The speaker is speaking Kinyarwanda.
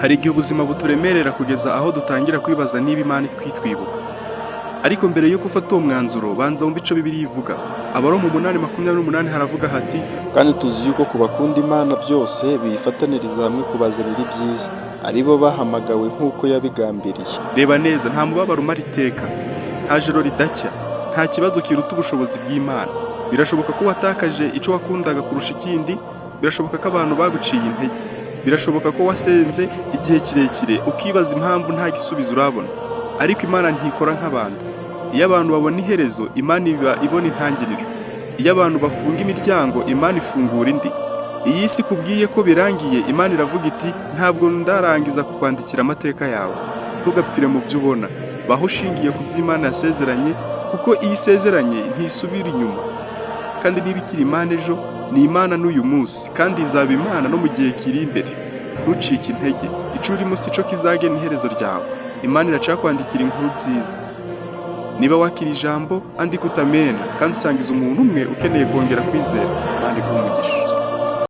Hari igihe ubuzima buturemerera kugeza aho dutangira kwibaza niba Imana itwitwibuka. Ariko mbere yuko ufata uwo mwanzuro, banza wumve ico Bibiliya ivuga. Abaroma 8:28 haravuga hati: kandi tuzi yuko ku bakunda Imana byose biyifataniriza hamwe kubazanira ibyiza, ari bo bahamagawe nk'uko yabigambiriye. Reba neza, nta mubabaro umara iteka, nta joro ridacya, nta kibazo kiruta ubushobozi bw'Imana. Birashoboka ko watakaje ico wakundaga kurusha ikindi, birashoboka ko abantu baguciye intege, birashoboka ko wasenze igihe kirekire ukibaza impamvu nta gisubizo urabona. Ariko Imana ntikora nk'abantu. Iyo abantu babona iherezo, Imana iba ibona intangiriro. Iyo abantu bafunga imiryango, Imana ifungura indi. Iyi si ikubwiye ko birangiye, Imana iravuga iti: ntabwo ndarangiza kukwandikira amateka yawe. Ntugapfire mu byo ubona, baho ushingiye ku byo Imana yasezeranye, kuko iyo isezeranye ntisubira inyuma. Kandi niba ikiri Imana ejo, ni Imana n'uyu munsi, kandi izaba Imana no mu gihe kiri imbere. Ntucike intege, ico urimo si co kizagena iherezo ryawe. Imana iracakwandikira inkuru nziza. Niba wakira ijambo, andika utamena, kandi sangiza umuntu umwe ukeneye kongera kwizera. Imana iguhe umugisha.